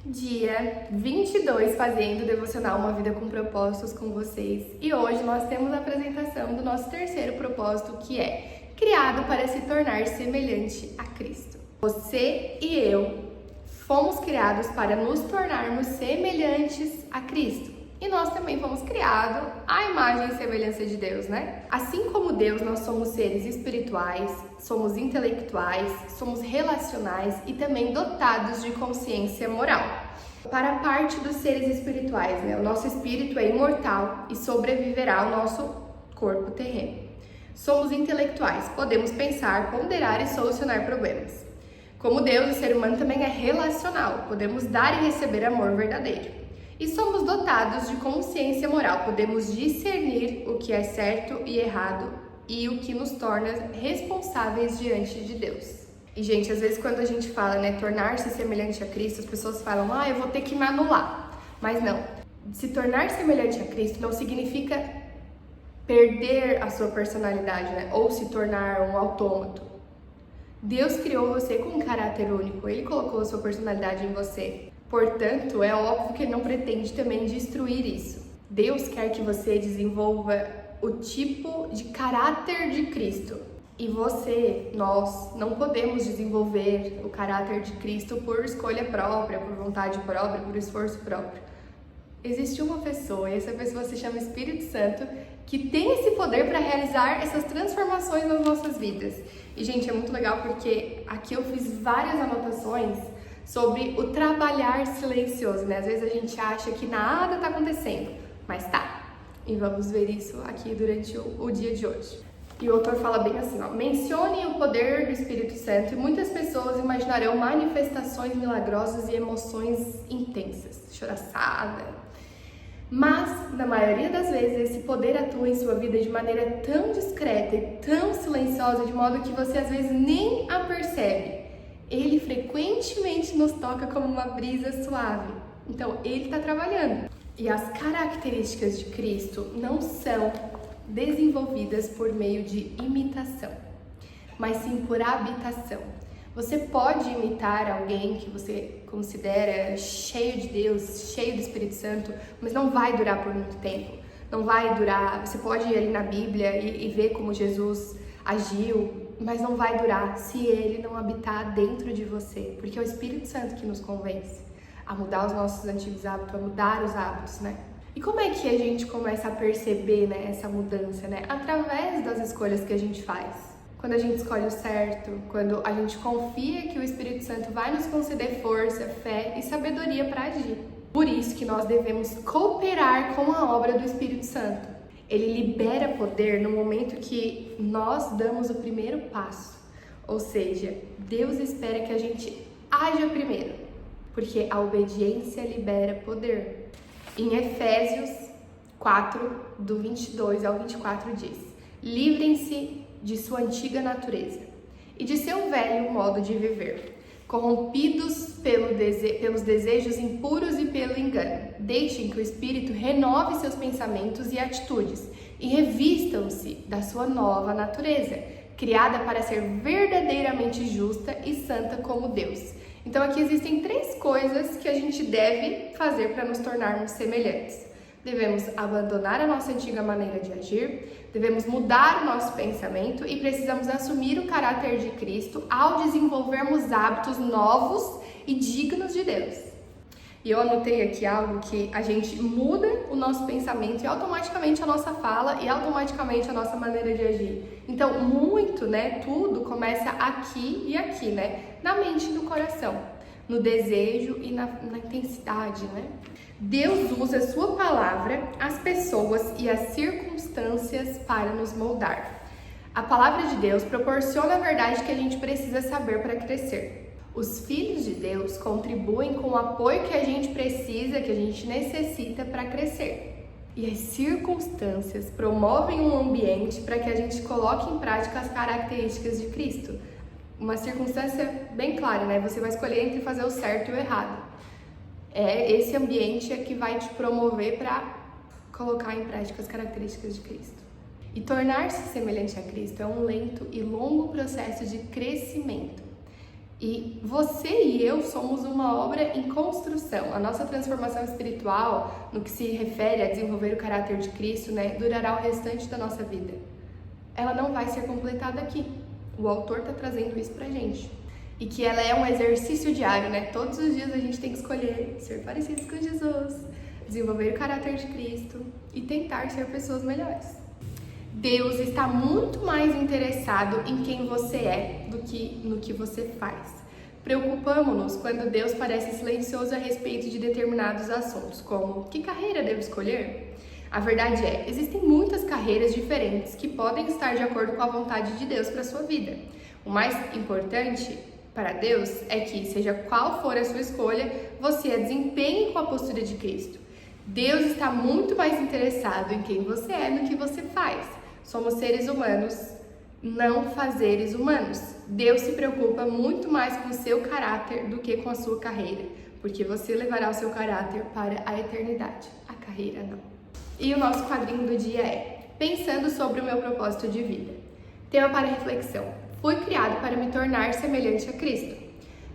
Dia 22 fazendo o devocional Uma Vida com Propósitos com vocês. E hoje nós temos a apresentação do nosso terceiro propósito, que é criado para se tornar semelhante a Cristo. Você e eu fomos criados para nos tornarmos semelhantes a Cristo. E nós também fomos criados à imagem e semelhança de Deus, né? Assim como Deus, nós somos seres espirituais, somos intelectuais, somos relacionais e também dotados de consciência moral. Para a parte dos seres espirituais, né? O nosso espírito é imortal e sobreviverá ao nosso corpo terreno. Somos intelectuais, podemos pensar, ponderar e solucionar problemas. Como Deus, o ser humano também é relacional, podemos dar e receber amor verdadeiro. E somos dotados de consciência moral, podemos discernir o que é certo e errado e o que nos torna responsáveis diante de Deus. E, gente, às vezes quando a gente fala, né, tornar-se semelhante a Cristo, as pessoas falam, eu vou ter que me anular. Mas não, se tornar semelhante a Cristo não significa perder a sua personalidade, né, ou se tornar um autômato. Deus criou você com um caráter único, Ele colocou a sua personalidade em você. Portanto, é óbvio que Ele não pretende também destruir isso. Deus quer que você desenvolva o tipo de caráter de Cristo. E nós não podemos desenvolver o caráter de Cristo por escolha própria, por vontade própria, por esforço próprio. Existe uma pessoa, e essa pessoa se chama Espírito Santo, que tem esse poder para realizar essas transformações nas nossas vidas. E, gente, é muito legal porque aqui eu fiz várias anotações sobre o trabalhar silencioso, né? Às vezes a gente acha que nada tá acontecendo, mas tá. E vamos ver isso aqui durante o dia de hoje. E o autor fala bem assim, mencione o poder do Espírito Santo e muitas pessoas imaginarão manifestações milagrosas e emoções intensas, choraçada. Mas, na maioria das vezes, esse poder atua em sua vida de maneira tão discreta e tão silenciosa, de modo que você às vezes nem a percebe. Ele frequentemente nos toca como uma brisa suave. Então, Ele está trabalhando. E as características de Cristo não são desenvolvidas por meio de imitação, mas sim por habitação. Você pode imitar alguém que você considera cheio de Deus, cheio do Espírito Santo, mas não vai durar por muito tempo. Não vai durar. Você pode ir ali na Bíblia e ver como Jesus agiu, mas não vai durar se Ele não habitar dentro de você, porque é o Espírito Santo que nos convence a mudar os nossos antigos hábitos, a mudar os hábitos, né? E como é que a gente começa a perceber, né, essa mudança, né? Através das escolhas que a gente faz. Quando a gente escolhe o certo, quando a gente confia que o Espírito Santo vai nos conceder força, fé e sabedoria para agir. Por isso que nós devemos cooperar com a obra do Espírito Santo. Ele libera poder no momento que nós damos o primeiro passo. Ou seja, Deus espera que a gente haja primeiro, porque a obediência libera poder. Em Efésios 4, do 22 ao 24 diz: livrem-se de sua antiga natureza e de seu velho modo de viver, corrompidos pelos desejos impuros e pelo engano. Deixem que o Espírito renove seus pensamentos e atitudes e revistam-se da sua nova natureza, criada para ser verdadeiramente justa e santa como Deus. Então aqui existem 3 coisas que a gente deve fazer para nos tornarmos semelhantes. Devemos abandonar a nossa antiga maneira de agir, devemos mudar o nosso pensamento e precisamos assumir o caráter de Cristo ao desenvolvermos hábitos novos e dignos de Deus. E eu anotei aqui algo que a gente muda o nosso pensamento e automaticamente a nossa fala e automaticamente a nossa maneira de agir. Então, muito, né, tudo começa aqui e aqui, né, na mente e no coração, no desejo e na intensidade, né? Deus usa a sua palavra, as pessoas e as circunstâncias para nos moldar. A palavra de Deus proporciona a verdade que a gente precisa saber para crescer. Os filhos de Deus contribuem com o apoio que a gente precisa, que a gente necessita para crescer. E as circunstâncias promovem um ambiente para que a gente coloque em prática as características de Cristo. Uma circunstância bem clara, né? Você vai escolher entre fazer o certo e o errado. Esse ambiente é que vai te promover para colocar em prática as características de Cristo. E tornar-se semelhante a Cristo é um lento e longo processo de crescimento. E você e eu somos uma obra em construção. A nossa transformação espiritual, no que se refere a desenvolver o caráter de Cristo, durará o restante da nossa vida. Ela não vai ser completada aqui. O autor está trazendo isso pra gente. E que ela é um exercício diário, Todos os dias a gente tem que escolher ser parecidos com Jesus, desenvolver o caráter de Cristo e tentar ser pessoas melhores. Deus está muito mais interessado em quem você é do que no que você faz. Preocupamos-nos quando Deus parece silencioso a respeito de determinados assuntos, como que carreira devo escolher? A verdade é, existem muitas carreiras diferentes que podem estar de acordo com a vontade de Deus para a sua vida. O mais importante para Deus é que, seja qual for a sua escolha, você a desempenhe com a postura de Cristo. Deus está muito mais interessado em quem você é do que você faz. Somos seres humanos, não fazeres humanos. Deus se preocupa muito mais com o seu caráter do que com a sua carreira, porque você levará o seu caráter para a eternidade, a carreira não. E o nosso quadrinho do dia é Pensando sobre o meu propósito de vida. Tema para reflexão. Fui criado para me tornar semelhante a Cristo.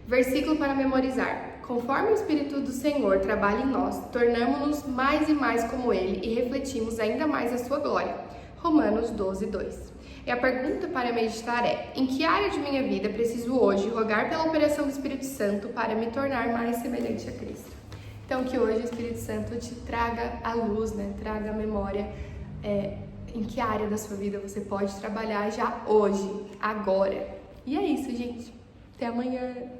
Versículo para memorizar. Conforme o Espírito do Senhor trabalha em nós, tornamo-nos mais e mais como Ele e refletimos ainda mais a sua glória. Romanos 12:2. E a pergunta para meditar é: em que área de minha vida preciso hoje rogar pela operação do Espírito Santo para me tornar mais semelhante a Cristo? Então, que hoje o Espírito Santo te traga a luz, traga a memória em que área da sua vida você pode trabalhar já hoje, agora. E é isso, gente. Até amanhã!